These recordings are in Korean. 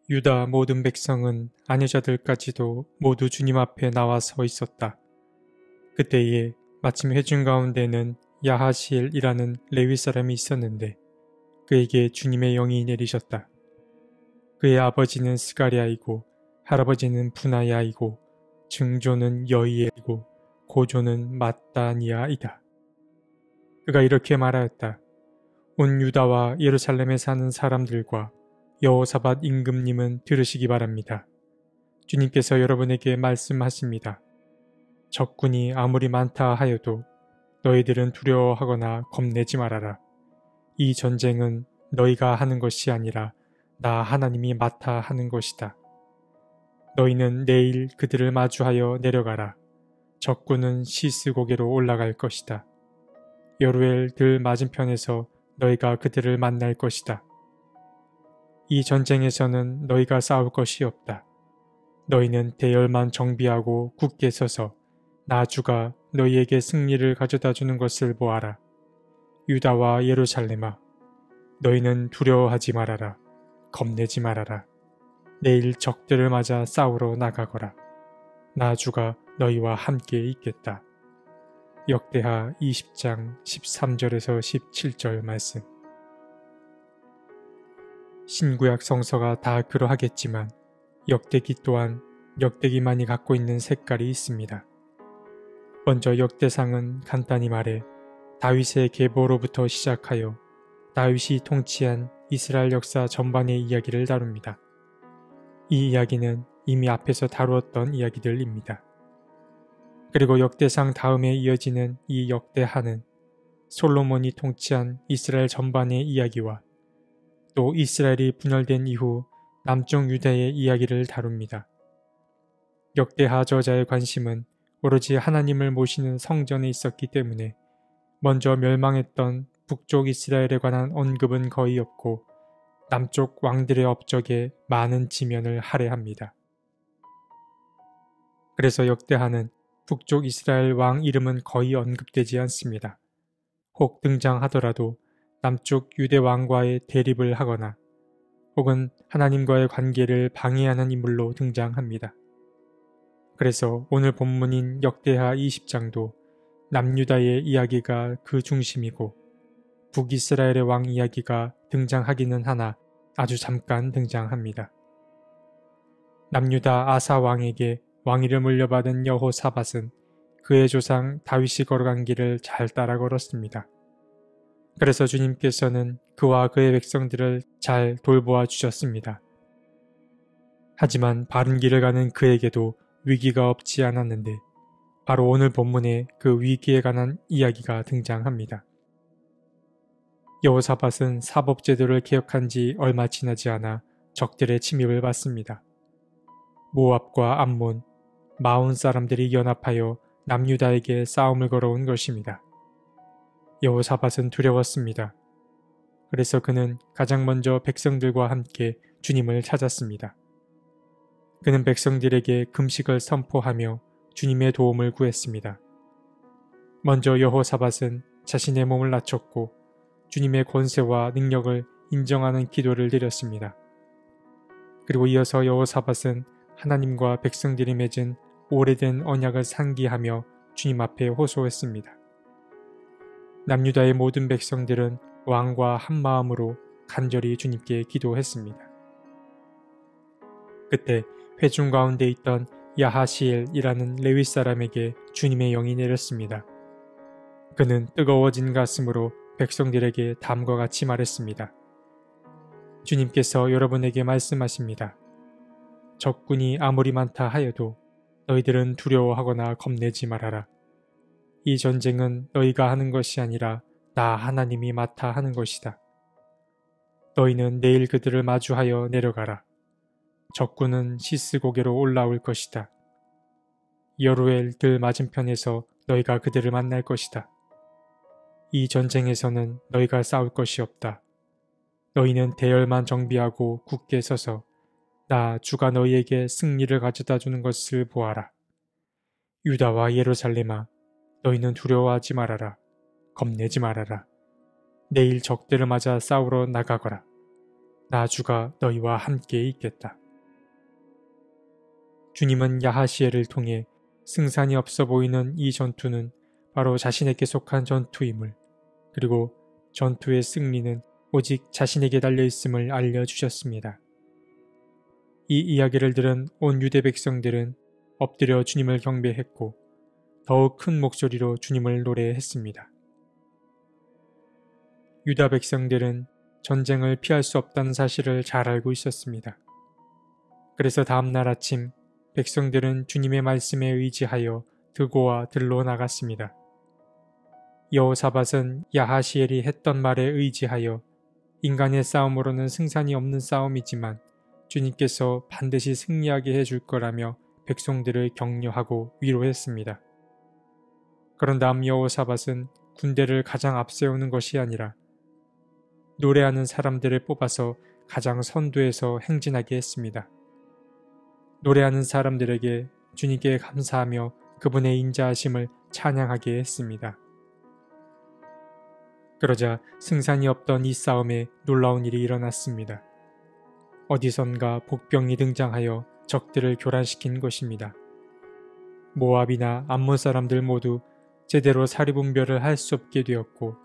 유다 모든 백성은 아내자들까지도 모두 주님 앞에 나와 서 있었다. 그때에 마침 회중 가운데는 야하시엘이라는 레위 사람이 있었는데 그에게 주님의 영이 내리셨다. 그의 아버지는 스가랴이고 할아버지는 분하야이고 증조는 여이엘이고 고조는 마따니아이다. 그가 이렇게 말하였다. 온 유다와 예루살렘에 사는 사람들과 여호사밧 임금님은 들으시기 바랍니다. 주님께서 여러분에게 말씀하십니다. 적군이 아무리 많다 하여도 너희들은 두려워하거나 겁내지 말아라. 이 전쟁은 너희가 하는 것이 아니라 나 하나님이 맡아 하는 것이다. 너희는 내일 그들을 마주하여 내려가라. 적군은 시스 고개로 올라갈 것이다. 여루엘 들 맞은편에서 너희가 그들을 만날 것이다. 이 전쟁에서는 너희가 싸울 것이 없다. 너희는 대열만 정비하고 굳게 서서 나 주가 너희에게 승리를 가져다 주는 것을 보아라. 유다와 예루살렘아, 너희는 두려워하지 말아라. 겁내지 말아라. 내일 적들을 맞아 싸우러 나가거라. 나 주가 너희와 함께 있겠다. 역대하 20장 13절에서 17절 말씀. 신구약 성서가 다 그러하겠지만 역대기 또한 역대기만이 갖고 있는 색깔이 있습니다. 먼저 역대상은 간단히 말해 다윗의 계보로부터 시작하여 다윗이 통치한 이스라엘 역사 전반의 이야기를 다룹니다. 이 이야기는 이미 앞에서 다루었던 이야기들입니다. 그리고 역대상 다음에 이어지는 이 역대하는 솔로몬이 통치한 이스라엘 전반의 이야기와 또 이스라엘이 분열된 이후 남쪽 유다의 이야기를 다룹니다. 역대하 저자의 관심은 오로지 하나님을 모시는 성전에 있었기 때문에 먼저 멸망했던 북쪽 이스라엘에 관한 언급은 거의 없고 남쪽 왕들의 업적에 많은 지면을 할애합니다. 그래서 역대하는 북쪽 이스라엘 왕 이름은 거의 언급되지 않습니다. 혹 등장하더라도 남쪽 유대 왕과의 대립을 하거나 혹은 하나님과의 관계를 방해하는 인물로 등장합니다. 그래서 오늘 본문인 역대하 20장도 남유다의 이야기가 그 중심이고 북이스라엘의 왕 이야기가 등장하기는 하나 아주 잠깐 등장합니다. 남유다 아사 왕에게 왕위를 물려받은 여호사밧은 그의 조상 다윗이 걸어간 길을 잘 따라 걸었습니다. 그래서 주님께서는 그와 그의 백성들을 잘 돌보아 주셨습니다. 하지만 바른 길을 가는 그에게도 위기가 없지 않았는데 바로 오늘 본문에 그 위기에 관한 이야기가 등장합니다. 여호사밧은 사법제도를 개혁한 지 얼마 지나지 않아 적들의 침입을 받습니다. 모압과 암몬, 마온 사람들이 연합하여 남유다에게 싸움을 걸어온 것입니다. 여호사밧은 두려웠습니다. 그래서 그는 가장 먼저 백성들과 함께 주님을 찾았습니다. 그는 백성들에게 금식을 선포하며 주님의 도움을 구했습니다. 먼저 여호사밧은 자신의 몸을 낮췄고 주님의 권세와 능력을 인정하는 기도를 드렸습니다. 그리고 이어서 여호사밧은 하나님과 백성들이 맺은 오래된 언약을 상기하며 주님 앞에 호소했습니다. 남유다의 모든 백성들은 왕과 한마음으로 간절히 주님께 기도했습니다. 그때 회중 가운데 있던 야하시엘이라는 레위 사람에게 주님의 영이 내렸습니다. 그는 뜨거워진 가슴으로 백성들에게 다음과 같이 말했습니다. 주님께서 여러분에게 말씀하십니다. 적군이 아무리 많다 하여도 너희들은 두려워하거나 겁내지 말아라. 이 전쟁은 너희가 하는 것이 아니라 나 하나님이 맡아 하는 것이다. 너희는 내일 그들을 마주하여 내려가라. 적군은 시스 고개로 올라올 것이다. 여루엘 들 맞은편에서 너희가 그들을 만날 것이다. 이 전쟁에서는 너희가 싸울 것이 없다. 너희는 대열만 정비하고 굳게 서서 나 주가 너희에게 승리를 가져다 주는 것을 보아라. 유다와 예루살렘아, 너희는 두려워하지 말아라. 겁내지 말아라. 내일 적들을 맞아 싸우러 나가거라. 나 주가 너희와 함께 있겠다. 주님은 야하시엘을 통해 승산이 없어 보이는 이 전투는 바로 자신에게 속한 전투임을, 그리고 전투의 승리는 오직 자신에게 달려있음을 알려주셨습니다. 이 이야기를 들은 온 유대 백성들은 엎드려 주님을 경배했고 더욱 큰 목소리로 주님을 노래했습니다. 유다 백성들은 전쟁을 피할 수 없다는 사실을 잘 알고 있었습니다. 그래서 다음날 아침 백성들은 주님의 말씀에 의지하여 드고와 들로 나갔습니다. 여호사밧은 야하시엘이 했던 말에 의지하여 인간의 싸움으로는 승산이 없는 싸움이지만 주님께서 반드시 승리하게 해줄 거라며 백성들을 격려하고 위로했습니다. 그런 다음 여호사밧은 군대를 가장 앞세우는 것이 아니라 노래하는 사람들을 뽑아서 가장 선두에서 행진하게 했습니다. 노래하는 사람들에게 주님께 감사하며 그분의 인자하심을 찬양하게 했습니다. 그러자 승산이 없던 이 싸움에 놀라운 일이 일어났습니다. 어디선가 복병이 등장하여 적들을 교란시킨 것입니다. 모압이나 암몬 사람들 모두 제대로 사리분별을 할 수 없게 되었고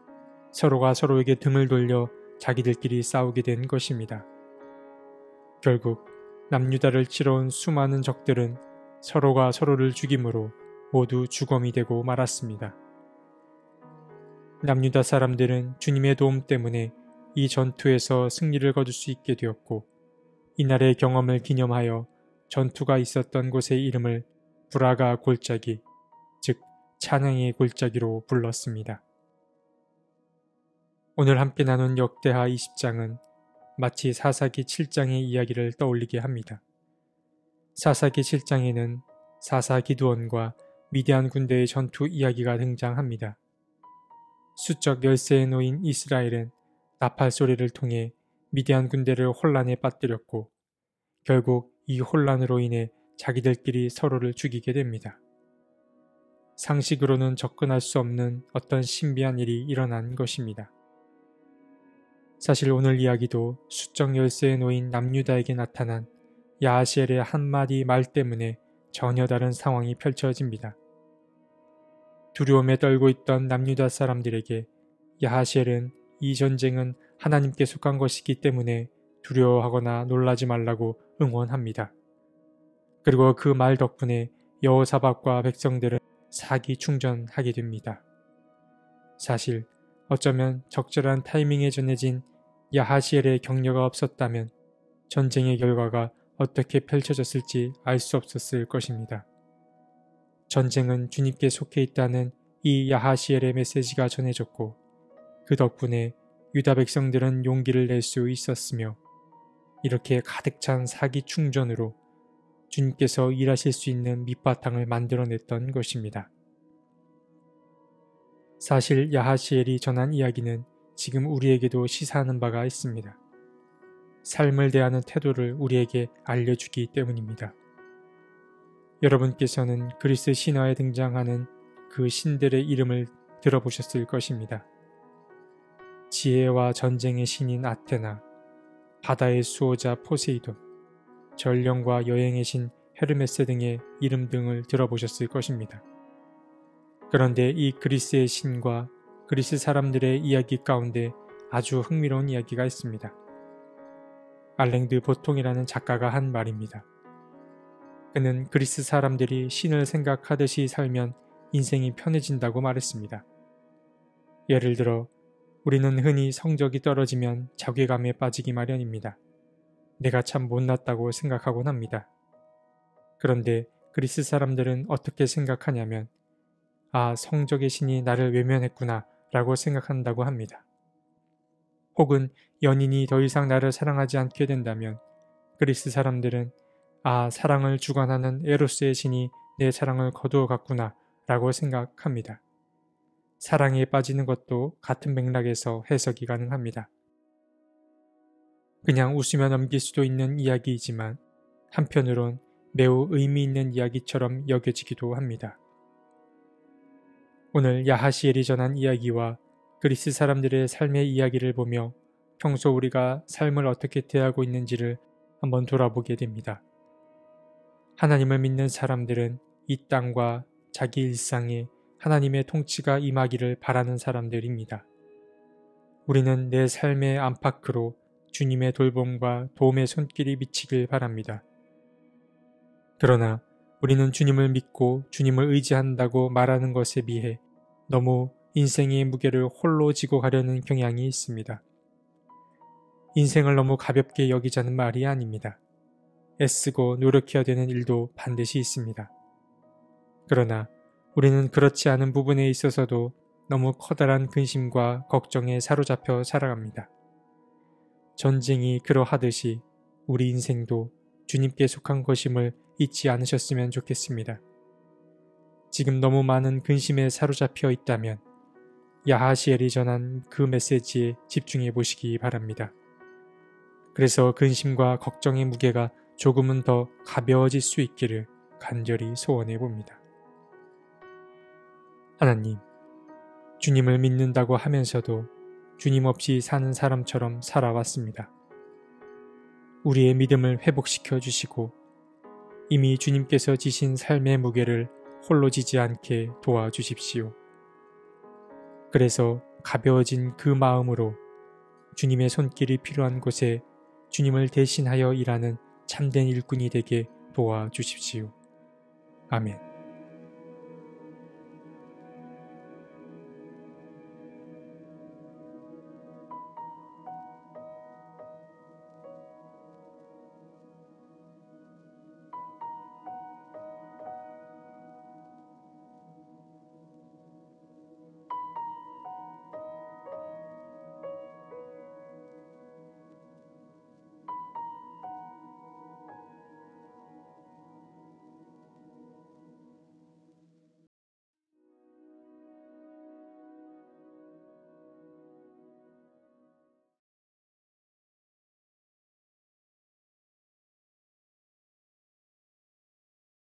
서로가 서로에게 등을 돌려 자기들끼리 싸우게 된 것입니다. 결국 남유다를 치러 온 수많은 적들은 서로가 서로를 죽임으로 모두 죽음이 되고 말았습니다. 남유다 사람들은 주님의 도움 때문에 이 전투에서 승리를 거둘 수 있게 되었고 이날의 경험을 기념하여 전투가 있었던 곳의 이름을 브라가 골짜기, 즉 찬양의 골짜기로 불렀습니다. 오늘 함께 나눈 역대하 20장은 마치 사사기 7장의 이야기를 떠올리게 합니다. 사사기 7장에는 사사 기드온과 미디안 군대의 전투 이야기가 등장합니다. 수적 열세에 놓인 이스라엘은 나팔 소리를 통해 미디안 군대를 혼란에 빠뜨렸고 결국 이 혼란으로 인해 자기들끼리 서로를 죽이게 됩니다. 상식으로는 접근할 수 없는 어떤 신비한 일이 일어난 것입니다. 사실 오늘 이야기도 수적 열세에 놓인 남유다에게 나타난 야하시엘의 한마디 말 때문에 전혀 다른 상황이 펼쳐집니다. 두려움에 떨고 있던 남유다 사람들에게 야하시엘은 이 전쟁은 하나님께 속한 것이기 때문에 두려워하거나 놀라지 말라고 응원합니다. 그리고 그 말 덕분에 여호사밧과 백성들은 사기 충전하게 됩니다. 사실 어쩌면 적절한 타이밍에 전해진 야하시엘의 격려가 없었다면 전쟁의 결과가 어떻게 펼쳐졌을지 알 수 없었을 것입니다. 전쟁은 주님께 속해 있다는 이 야하시엘의 메시지가 전해졌고 그 덕분에 유다 백성들은 용기를 낼 수 있었으며 이렇게 가득 찬 사기 충전으로 주님께서 일하실 수 있는 밑바탕을 만들어냈던 것입니다. 사실 야하시엘이 전한 이야기는 지금 우리에게도 시사하는 바가 있습니다. 삶을 대하는 태도를 우리에게 알려주기 때문입니다. 여러분께서는 그리스 신화에 등장하는 그 신들의 이름을 들어보셨을 것입니다. 지혜와 전쟁의 신인 아테나, 바다의 수호자 포세이돈, 전령과 여행의 신 헤르메스 등의 이름 등을 들어보셨을 것입니다. 그런데 이 그리스의 신과 그리스 사람들의 이야기 가운데 아주 흥미로운 이야기가 있습니다. 알랭드 보통이라는 작가가 한 말입니다. 그는 그리스 사람들이 신을 생각하듯이 살면 인생이 편해진다고 말했습니다. 예를 들어 우리는 흔히 성적이 떨어지면 자괴감에 빠지기 마련입니다. 내가 참 못났다고 생각하곤 합니다. 그런데 그리스 사람들은 어떻게 생각하냐면 성적의 신이 나를 외면했구나 라고 생각한다고 합니다. 혹은 연인이 더 이상 나를 사랑하지 않게 된다면 그리스 사람들은 사랑을 주관하는 에로스의 신이 내 사랑을 거두어 갔구나 라고 생각합니다. 사랑에 빠지는 것도 같은 맥락에서 해석이 가능합니다. 그냥 웃으며 넘길 수도 있는 이야기이지만 한편으론 매우 의미 있는 이야기처럼 여겨지기도 합니다. 오늘 야하시엘이 전한 이야기와 그리스 사람들의 삶의 이야기를 보며 평소 우리가 삶을 어떻게 대하고 있는지를 한번 돌아보게 됩니다. 하나님을 믿는 사람들은 이 땅과 자기 일상에 하나님의 통치가 임하기를 바라는 사람들입니다. 우리는 내 삶의 안팎으로 주님의 돌봄과 도움의 손길이 미치길 바랍니다. 그러나 우리는 주님을 믿고 주님을 의지한다고 말하는 것에 비해 너무 인생의 무게를 홀로 지고 가려는 경향이 있습니다. 인생을 너무 가볍게 여기자는 말이 아닙니다. 애쓰고 노력해야 되는 일도 반드시 있습니다. 그러나 우리는 그렇지 않은 부분에 있어서도 너무 커다란 근심과 걱정에 사로잡혀 살아갑니다. 전쟁이 그러하듯이 우리 인생도 주님께 속한 것임을 잊지 않으셨으면 좋겠습니다. 지금 너무 많은 근심에 사로잡혀 있다면 야하시엘이 전한 그 메시지에 집중해 보시기 바랍니다. 그래서 근심과 걱정의 무게가 조금은 더 가벼워질 수 있기를 간절히 소원해 봅니다. 하나님, 주님을 믿는다고 하면서도 주님 없이 사는 사람처럼 살아왔습니다. 우리의 믿음을 회복시켜 주시고 이미 주님께서 지신 삶의 무게를 홀로 지지 않게 도와주십시오. 그래서 가벼워진 그 마음으로 주님의 손길이 필요한 곳에 주님을 대신하여 일하는 참된 일꾼이 되게 도와주십시오. 아멘.